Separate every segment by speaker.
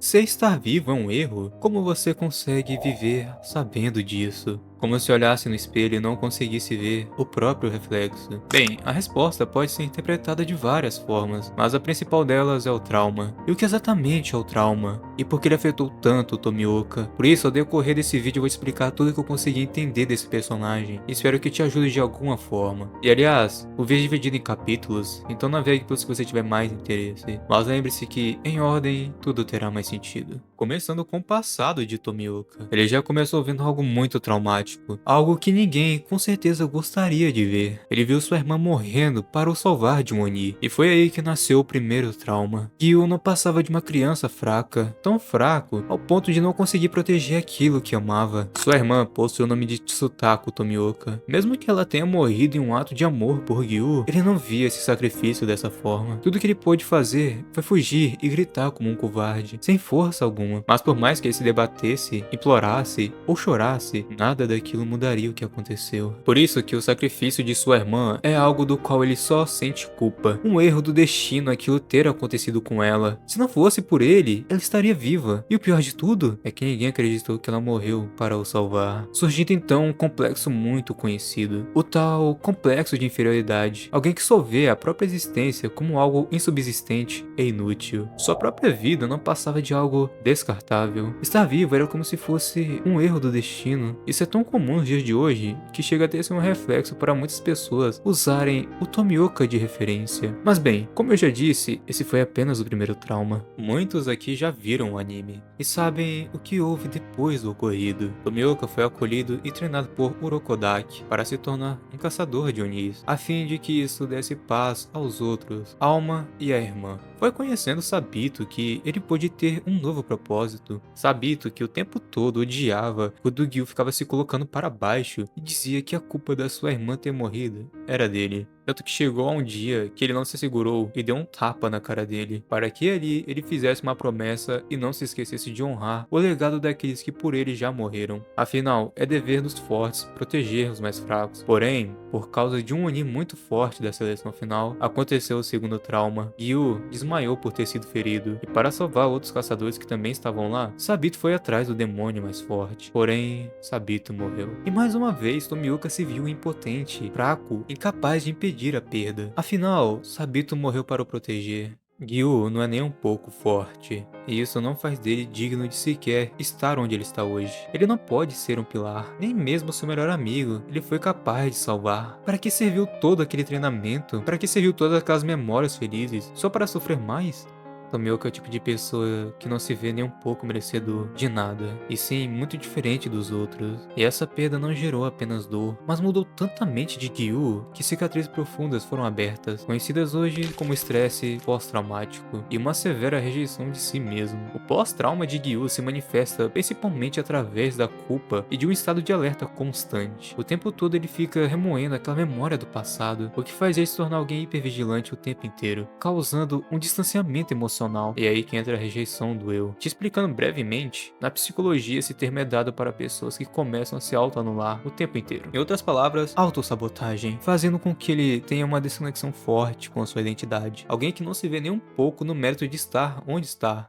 Speaker 1: Ser estar vivo é um erro? Como você consegue viver sabendo disso? Como se olhasse no espelho e não conseguisse ver o próprio reflexo? Bem, a resposta pode ser interpretada de várias formas, mas a principal delas é o trauma. E o que exatamente é o trauma? E por que ele afetou tanto o Tomioka? Por isso, ao decorrer desse vídeo eu vou explicar tudo que eu consegui entender desse personagem. Espero que te ajude de alguma forma. E aliás, o vídeo é dividido em capítulos, então navegue pelos que você tiver mais interesse. Mas lembre-se que, em ordem, tudo terá mais sentido. Começando com o passado de Tomioka. Ele já começou vendo algo muito traumático, algo que ninguém com certeza gostaria de ver. Ele viu sua irmã morrendo para o salvar de um Oni, e foi aí que nasceu o primeiro trauma. Gyu não passava de uma criança fraca, tão fraco ao ponto de não conseguir proteger aquilo que amava. Sua irmã possui o nome de Tsutako Tomioka. Mesmo que ela tenha morrido em um ato de amor por Gyu, ele não via esse sacrifício dessa forma. Tudo que ele pôde fazer foi fugir e gritar como um covarde, sem força alguma. Mas por mais que ele se debatesse, implorasse ou chorasse, nada daquilo mudaria o que aconteceu. Por isso que o sacrifício de sua irmã é algo do qual ele só sente culpa. Um erro do destino aquilo ter acontecido com ela. Se não fosse por ele, ela estaria viva. E o pior de tudo é que ninguém acreditou que ela morreu para o salvar. Surgindo então um complexo muito conhecido. O tal complexo de inferioridade. Alguém que só vê a própria existência como algo insubsistente e inútil. Sua própria vida não passava de algo descartável. Estar vivo era como se fosse um erro do destino. Isso é tão comum nos dias de hoje que chega a ter sido um reflexo para muitas pessoas usarem o Tomioka de referência. Mas bem, como eu já disse, esse foi apenas o primeiro trauma. Muitos aqui já viram o anime e sabem o que houve depois do ocorrido. Tomioka foi acolhido e treinado por Urokodaki para se tornar um caçador de Onis, a fim de que isso desse paz aos outros, Alma e a irmã. Foi conhecendo Sabito que ele pôde ter um novo propósito. Sabito que o tempo todo odiava quando Gyu ficava se colocando para baixo e dizia que a culpa da sua irmã ter morrido era dele. Tanto que chegou a um dia que ele não se segurou e deu um tapa na cara dele, para que ali ele fizesse uma promessa e não se esquecesse de honrar o legado daqueles que por ele já morreram. Afinal, é dever dos fortes proteger os mais fracos. Porém, por causa de um Oni muito forte da seleção final, aconteceu o segundo trauma. Gyu desmaiou por ter sido ferido, e para salvar outros caçadores que também estavam lá, Sabito foi atrás do demônio mais forte. Porém, Sabito morreu. E mais uma vez, Tomioka se viu impotente, fraco, incapaz de impedir a perda. Afinal, Sabito morreu para o proteger. Gyu não é nem um pouco forte, e isso não faz dele digno de sequer estar onde ele está hoje. Ele não pode ser um pilar, nem mesmo seu melhor amigo, ele foi capaz de salvar. Para que serviu todo aquele treinamento? Para que serviu todas aquelas memórias felizes? Só para sofrer mais? Tomioka é o tipo de pessoa que não se vê nem um pouco merecedor de nada, e sim muito diferente dos outros. E essa perda não gerou apenas dor, mas mudou tanto a mente de Gyu que cicatrizes profundas foram abertas, conhecidas hoje como estresse pós-traumático e uma severa rejeição de si mesmo. O pós-trauma de Gyu se manifesta principalmente através da culpa e de um estado de alerta constante. O tempo todo ele fica remoendo aquela memória do passado, o que faz ele se tornar alguém hipervigilante o tempo inteiro, causando um distanciamento emocional. E é aí que entra a rejeição do eu. Te explicando brevemente, na psicologia esse termo é dado para pessoas que começam a se autoanular o tempo inteiro. Em outras palavras, autossabotagem, fazendo com que ele tenha uma desconexão forte com a sua identidade. Alguém que não se vê nem um pouco no mérito de estar onde está.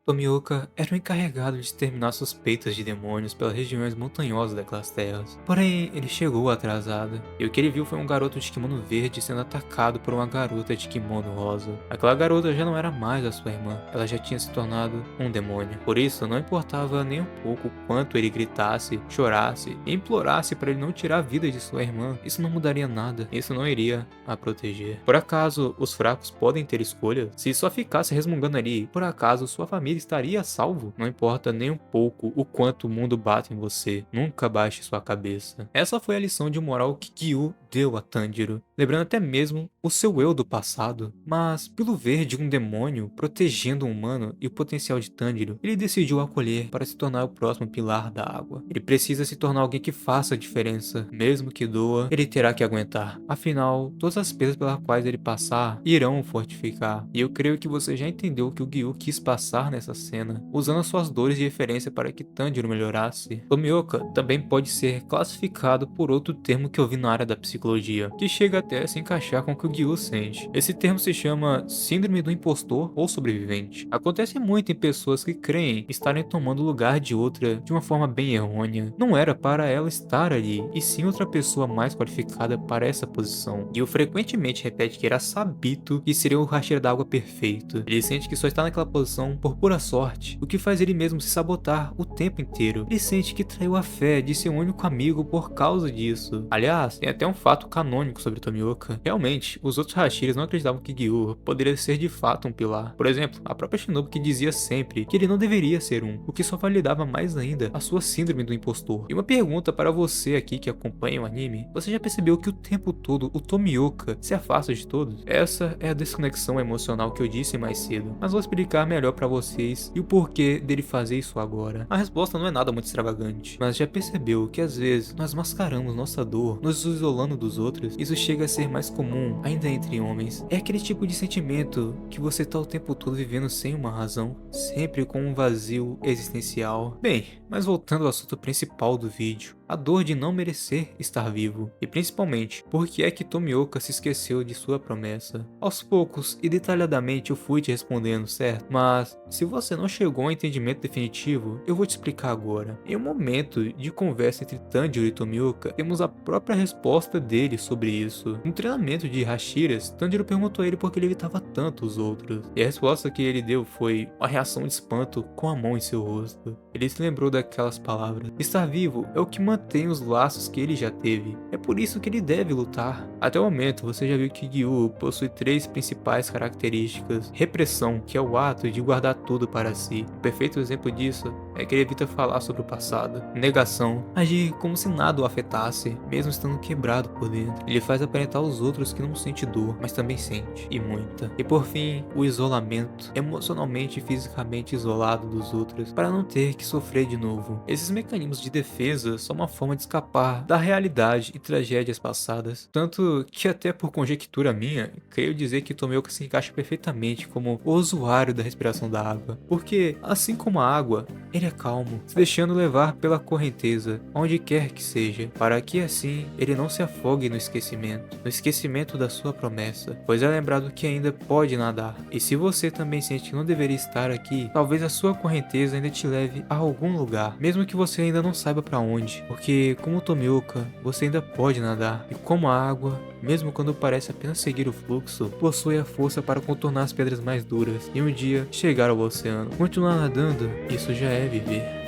Speaker 1: Tomioka era o encarregado de exterminar suspeitas de demônios pelas regiões montanhosas daquelas terras. Porém, ele chegou atrasado, e o que ele viu foi um garoto de kimono verde sendo atacado por uma garota de kimono rosa. Aquela garota já não era mais a sua irmã, ela já tinha se tornado um demônio. Por isso, não importava nem um pouco o quanto ele gritasse, chorasse e implorasse para ele não tirar a vida de sua irmã, isso não mudaria nada, isso não iria a proteger. Por acaso, os fracos podem ter escolha? Se só ficasse resmungando ali, por acaso sua família estaria a salvo? Não importa nem um pouco o quanto o mundo bate em você, nunca baixe sua cabeça. Essa foi a lição de moral que Gyu deu a Tanjiro, lembrando até mesmo o seu eu do passado. Mas, pelo ver de um demônio protegendo um humano e o potencial de Tanjiro, ele decidiu acolher para se tornar o próximo pilar da água. Ele precisa se tornar alguém que faça a diferença, mesmo que doa, ele terá que aguentar. Afinal, todas as perdas pelas quais ele passar irão o fortificar. E eu creio que você já entendeu o que o Gyu quis passar nessa cena, usando as suas dores de referência para que Tanjiro melhorasse. Tomioka também pode ser classificado por outro termo que eu vi na área da psicologia, que chega a até se encaixar com o que o Gyu sente. Esse termo se chama Síndrome do Impostor ou Sobrevivente. Acontece muito em pessoas que creem estarem tomando o lugar de outra de uma forma bem errônea. Não era para ela estar ali, e sim outra pessoa mais qualificada para essa posição. Gyu frequentemente repete que era Sabito que seria o Hashira da água perfeito. Ele sente que só está naquela posição por pura sorte, o que faz ele mesmo se sabotar o tempo inteiro. Ele sente que traiu a fé de seu único amigo por causa disso. Aliás, tem até um fato canônico sobre Tomioka. Realmente, os outros Hashiras não acreditavam que Gyu poderia ser de fato um pilar. Por exemplo, a própria Shinobu que dizia sempre que ele não deveria ser um, o que só validava mais ainda a sua síndrome do impostor. E uma pergunta para você aqui que acompanha o anime: você já percebeu que o tempo todo o Tomioka se afasta de todos? Essa é a desconexão emocional que eu disse mais cedo, mas vou explicar melhor para vocês e o porquê dele fazer isso agora. A resposta não é nada muito extravagante, mas já percebeu que às vezes nós mascaramos nossa dor, nos isolando dos outros? Isso chega a ser mais comum ainda entre homens. É aquele tipo de sentimento que você tá o tempo todo vivendo sem uma razão, sempre com um vazio existencial. Bem, mas voltando ao assunto principal do vídeo, a dor de não merecer estar vivo, e principalmente, por que é que Tomioka se esqueceu de sua promessa? Aos poucos e detalhadamente eu fui te respondendo, certo? Mas, se você não chegou ao entendimento definitivo, eu vou te explicar agora. Em um momento de conversa entre Tanjiro e Tomioka, temos a própria resposta dele sobre isso. No treinamento de Hashiras, Tanjiro perguntou a ele por que ele evitava tanto os outros, e a resposta que ele deu foi uma reação de espanto com a mão em seu rosto. Ele se lembrou daquelas palavras: estar vivo é o que mantém os laços que ele já teve. É por isso que ele deve lutar. Até o momento, você já viu que Gyu possui três principais características. Repressão, que é o ato de guardar tudo para si. Um perfeito exemplo disso é que ele evita falar sobre o passado. Negação, agir como se nada o afetasse, mesmo estando quebrado por dentro. Ele faz aparentar aos outros que não sente dor, mas também sente, e muita. E por fim, o isolamento, emocionalmente e fisicamente isolado dos outros, para não ter que sofrer de novo. Esses mecanismos de defesa são uma forma de escapar da realidade e tragédias passadas, tanto que até por conjectura minha, creio dizer que Tomioka se encaixa perfeitamente como o usuário da respiração da água, porque assim como a água, ele é calmo, se deixando levar pela correnteza, onde quer que seja, para que assim ele não se afogue no esquecimento da sua promessa, pois é lembrado que ainda pode nadar. E se você também sente que não deveria estar aqui, talvez a sua correnteza ainda te leve a algum lugar, mesmo que você ainda não saiba para onde, porque como Tomioka, você ainda pode nadar, e como a água, mesmo quando parece apenas seguir o fluxo, possui a força para contornar as pedras mais duras e um dia chegar ao oceano. Continuar nadando, isso já é viver.